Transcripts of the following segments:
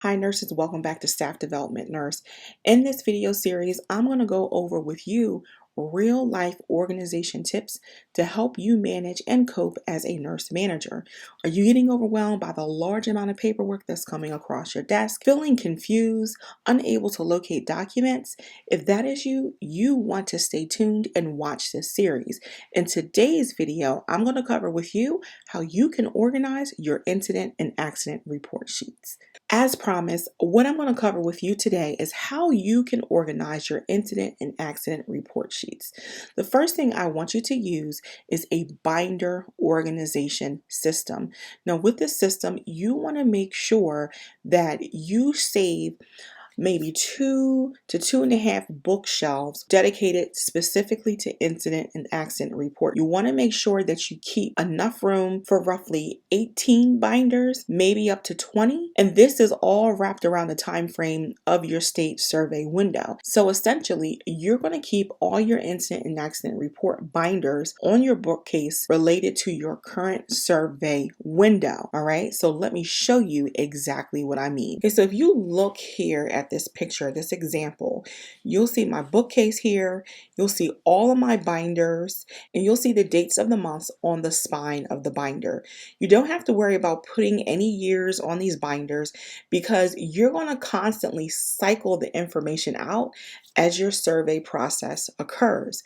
Hi nurses, welcome back to Staff Development Nurse. In this video series, I'm going to go over with you real life organization tips to help you manage and cope as a nurse manager. Are you getting overwhelmed by the large amount of paperwork that's coming across your desk, feeling confused, unable to locate documents? If that is you, you want to stay tuned and watch this series. In today's video, I'm going to cover with you how you can organize your incident and accident report sheets. As promised, what I'm going to cover with you today is how you can organize your incident and accident report sheets. The first thing I want you to use is a binder organization system. Now, with this system, you want to make sure that you save maybe 2 to 2.5 bookshelves dedicated specifically to incident and accident report. You want to make sure that you keep enough room for roughly 18 binders, maybe up to 20, and this is all wrapped around the time frame of your state survey window. So essentially, you're going to keep all your incident and accident report binders on your bookcase related to your current survey window. All right, so let me show you exactly what I mean. Okay, so if you look here at this picture, this example, you'll see my bookcase here, you'll see all of my binders, and you'll see the dates of the months on the spine of the binder. You don't have to worry about putting any years on these binders because you're going to constantly cycle the information out as your survey process occurs.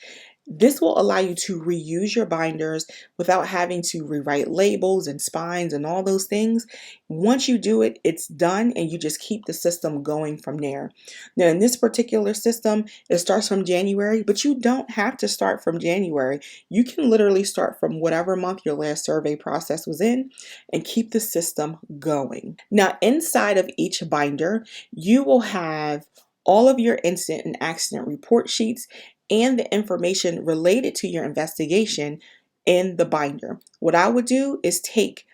This will allow you to reuse your binders without having to rewrite labels and spines and all those things. Once you do it, it's done and you just keep the system going from there. Now, in this particular system, it starts from January, but you don't have to start from January. You can literally start from whatever month your last survey process was in and keep the system going. Now, inside of each binder, you will have all of your incident and accident report sheets and the information related to your investigation in the binder. What I would do is take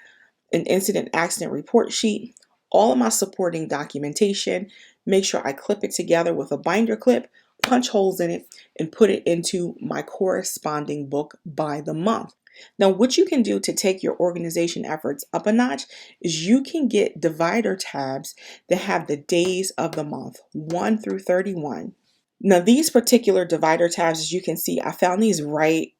an incident accident report sheet, all of my supporting documentation, make sure I clip it together with a binder clip, punch holes in it, and put it into my corresponding book by the month. Now, what you can do to take your organization efforts up a notch is you can get divider tabs that have the days of the month, 1 through 31. Now, these particular divider tabs, as you can see, I found these right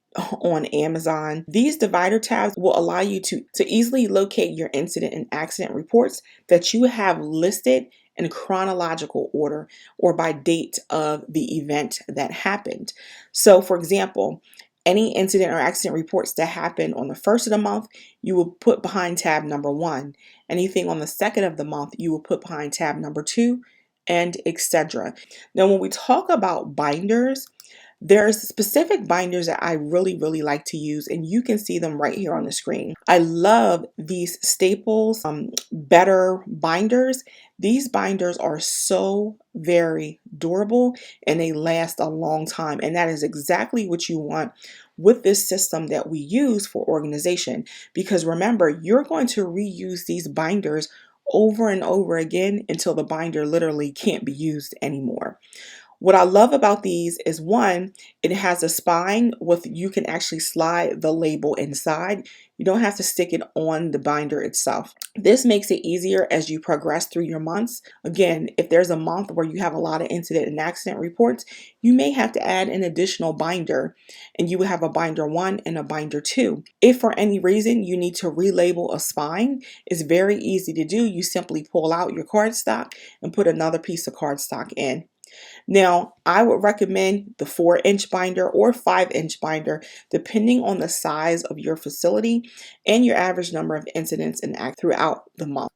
on Amazon. These divider tabs will allow you to easily locate your incident and accident reports that you have listed in chronological order or by date of the event that happened. So, for example, any incident or accident reports that happen on the first of the month, you will put behind tab number 1. Anything on the second of the month, you will put behind tab number 2, and etc. Now, when we talk about binders, there's specific binders that I really like to use, and you can see them right here on the screen. I love these Staples Better binders. These binders are so very durable and they last a long time, and that is exactly what you want with this system that we use for organization, because remember, you're going to reuse these binders over and over again until the binder literally can't be used anymore. What I love about these is, one, it has a spine with you can actually slide the label inside. You don't have to stick it on the binder itself. This makes it easier as you progress through your months. Again, if there's a month where you have a lot of incident and accident reports, you may have to add an additional binder, and you would have a binder 1 and a binder 2. If for any reason you need to relabel a spine, it's very easy to do. You simply pull out your cardstock and put another piece of cardstock in. Now, I would recommend the 4-inch binder or 5-inch binder, depending on the size of your facility and your average number of incidents and acts throughout the month.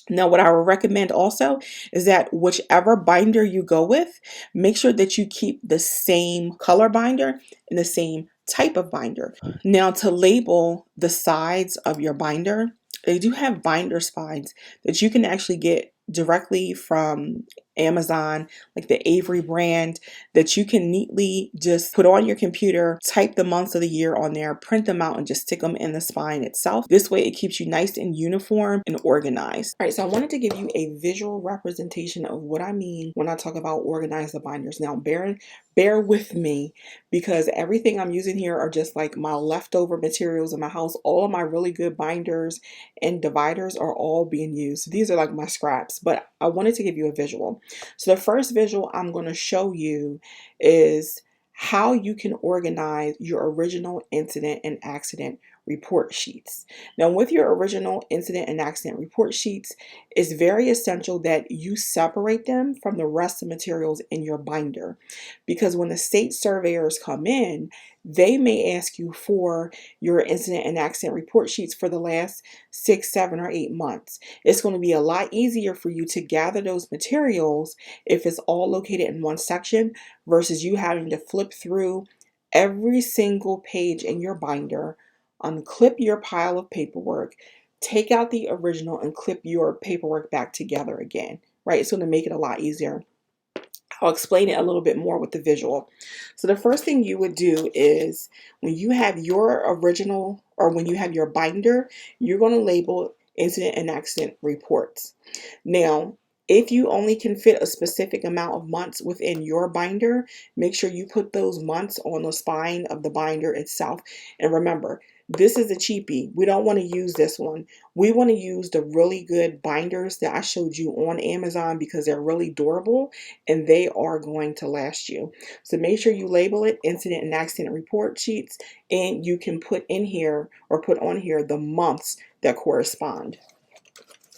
Now, what I would recommend also is that whichever binder you go with, make sure that you keep the same color binder and the same type of binder. Now, to label the sides of your binder, they do have binder spines that you can actually get directly from Amazon, like the Avery brand, that you can neatly just put on your computer, type the months of the year on there, print them out, and just stick them in the spine itself. This way it keeps you nice and uniform and organized. All right, so I wanted to give you a visual representation of what I mean when I talk about organize the binders. Now, bear with me, because everything I'm using here are just like my leftover materials in my house. All of my really good binders and dividers are all being used. These are like my scraps, but I wanted to give you a visual. So the first visual I'm going to show you is how you can organize your original incident and accident report sheets. Now, with your original incident and accident report sheets, it's very essential that you separate them from the rest of the materials in your binder, because when the state surveyors come in, they may ask you for your incident and accident report sheets for the last 6, 7, or 8 months. It's going to be a lot easier for you to gather those materials if it's all located in one section versus you having to flip through every single page in your binder, unclip your pile of paperwork, take out the original, and clip your paperwork back together again, right? So to make it a lot easier, I'll explain it a little bit more with the visual. So the first thing you would do is when you have your original, or when you have your binder, you're going to label incident and accident reports. Now, if you only can fit a specific amount of months within your binder, make sure you put those months on the spine of the binder itself. And remember, this is a cheapie. We don't want to use this one. We want to use the really good binders that I showed you on Amazon, because they're really durable and they are going to last you. So make sure you label it incident and accident report sheets, and you can put in here, or put on here, the months that correspond.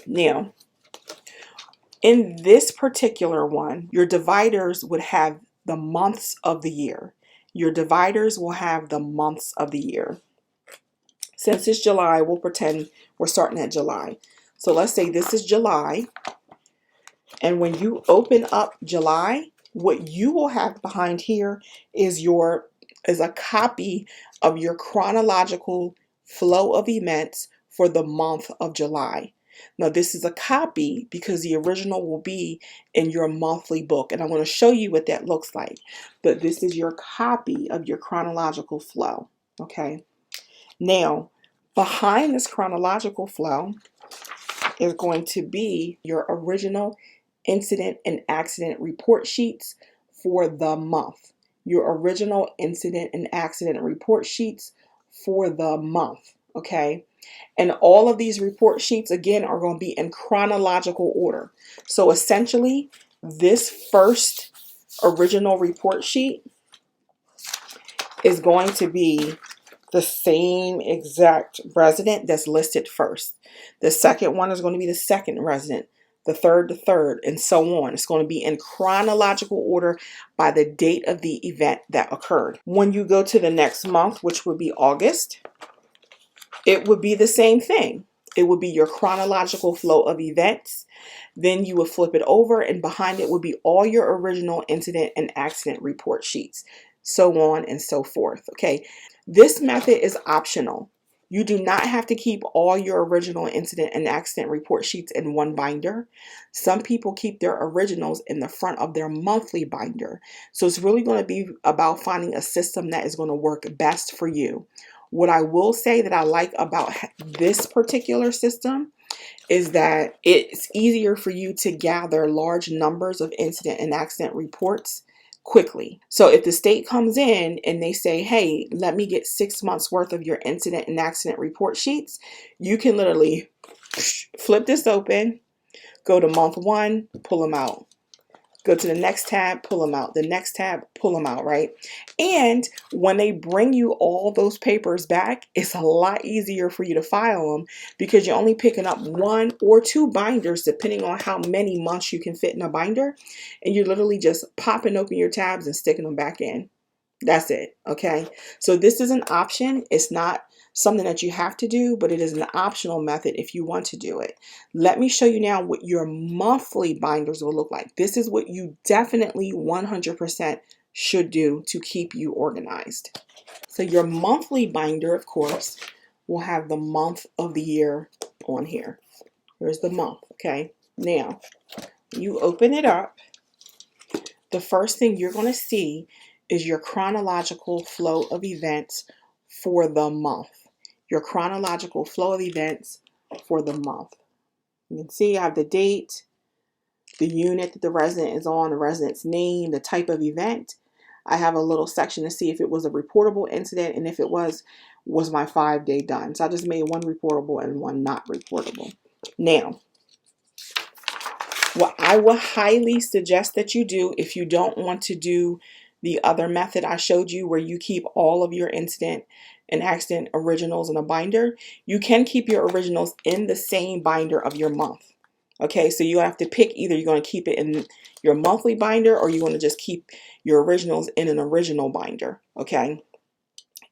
Now, in this particular one, your dividers would have the months of the year. Your dividers will have the months of the year. Since it's July, we'll pretend we're starting at July. So let's say this is July. And when you open up July, what you will have behind here is a copy of your chronological flow of events for the month of July. Now, this is a copy because the original will be in your monthly book, and I'm going to show you what that looks like. But this is your copy of your chronological flow, okay? Now, behind this chronological flow is going to be your original incident and accident report sheets for the month. Your original incident and accident report sheets for the month, okay? And all of these report sheets, again, are going to be in chronological order. So essentially, this first original report sheet is going to be the same exact resident that's listed first. The second one is going to be the second resident, the third, and so on. It's going to be in chronological order by the date of the event that occurred. When you go to the next month, which would be August, it would be the same thing. It would be your chronological flow of events. Then you would flip it over, and behind it would be all your original incident and accident report sheets, so on and so forth. Okay, this method is optional. You do not have to keep all your original incident and accident report sheets in one binder. Some people keep their originals in the front of their monthly binder. So it's really going to be about finding a system that is going to work best for you. What I will say that I like about this particular system is that it's easier for you to gather large numbers of incident and accident reports quickly. So if the state comes in and they say, hey, let me get 6 months worth of your incident and accident report sheets, you can literally flip this open, go to month 1, pull them out. Go to the next tab, pull them out. The next tab, pull them out, right? And when they bring you all those papers back, it's a lot easier for you to file them because you're only picking up 1 or 2 binders, depending on how many months you can fit in a binder. And you're literally just popping open your tabs and sticking them back in. That's it, okay? So this is an option. It's not something that you have to do, but it is an optional method if you want to do it. Let me show you now what your monthly binders will look like. This is what you definitely 100% should do to keep you organized. So your monthly binder, of course, will have the month of the year on here. Here's the month, okay? Now, You open it up. The first thing you're going to see is your chronological flow of events for the month. Your chronological flow of events for the month. You can see I have the date, the unit that the resident is on, the resident's name, the type of event. I have a little section to see if it was a reportable incident, and if it was my 5-day done. So I just made one reportable and one not reportable. Now, what I would highly suggest that you do, if you don't want to do the other method I showed you where you keep all of your incident and accident originals in a binder, you can keep your originals in the same binder of your month. Okay, so you have to pick either you're going to keep it in your monthly binder or you want to just keep your originals in an original binder. Okay,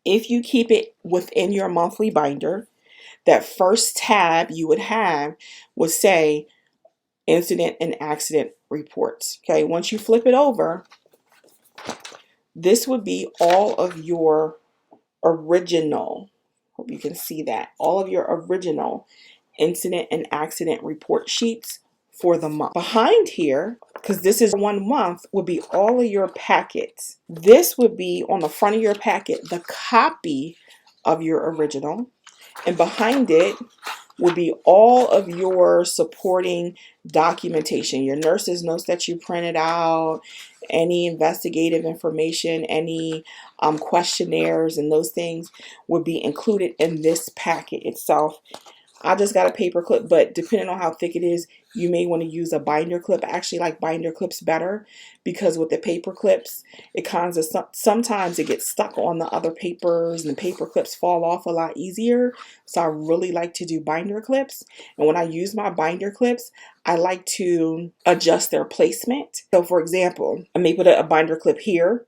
if you keep it within your monthly binder, that first tab you would have would say incident and accident reports. Okay, once you flip it over, this would be all of your original, hope you can see that, all of your original incident and accident report sheets for the month. Behind here, because this is 1 month, would be all of your packets. This would be on the front of your packet, the copy of your original, and behind it would be all of your supporting documentation, your nurse's notes that you printed out, any investigative information, any questionnaires, and those things would be included in this packet itself. I just got a paper clip, but depending on how thick it is, you may want to use a binder clip. I actually like binder clips better because with the paper clips, it kind of sometimes it gets stuck on the other papers and the paper clips fall off a lot easier. So I really like to do binder clips. And when I use my binder clips, I like to adjust their placement. So for example, I may put a binder clip here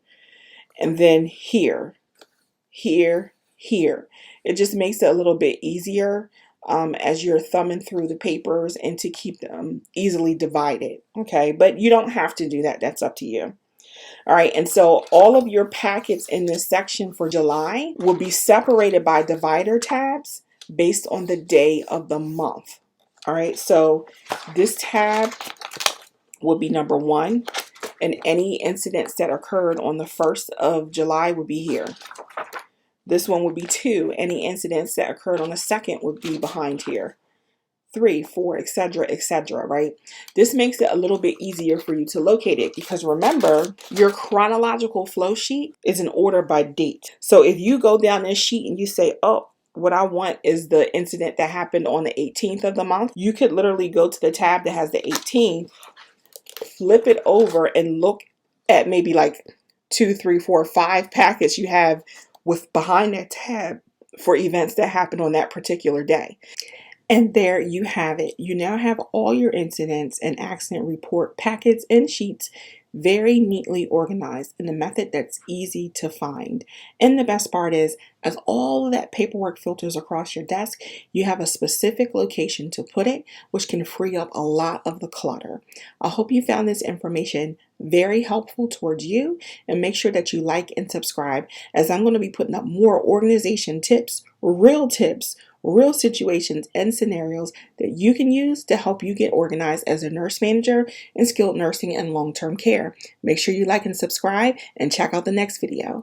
and then here, here, here. It just makes it a little bit easier as you're thumbing through the papers and to keep them easily divided. Okay, but you don't have to do that. That's up to you. All right, and so all of your packets in this section for July will be separated by divider tabs based on the day of the month. All right, so this tab will be number 1, and any incidents that occurred on the 1st of July would be here. This one would be 2. Any incidents that occurred on the 2nd would be behind here. 3, 4, etc., right? This makes it a little bit easier for you to locate it because remember, your chronological flow sheet is in order by date. So if you go down this sheet and you say, oh, what I want is the incident that happened on the 18th of the month, you could literally go to the tab that has the 18th, flip it over and look at maybe like 2, 3, 4, 5 packets you have with behind that tab for events that happened on that particular day. And there you have it. You now have all your incidents and accident report packets and sheets very neatly organized in a method that's easy to find. And the best part is, as all of that paperwork filters across your desk, you have a specific location to put it, which can free up a lot of the clutter. I hope you found this information very helpful towards you, and make sure that you like and subscribe, as I'm going to be putting up more organization tips, real situations and scenarios that you can use to help you get organized as a nurse manager in skilled nursing and long-term care. Make sure you like and subscribe and check out the next video.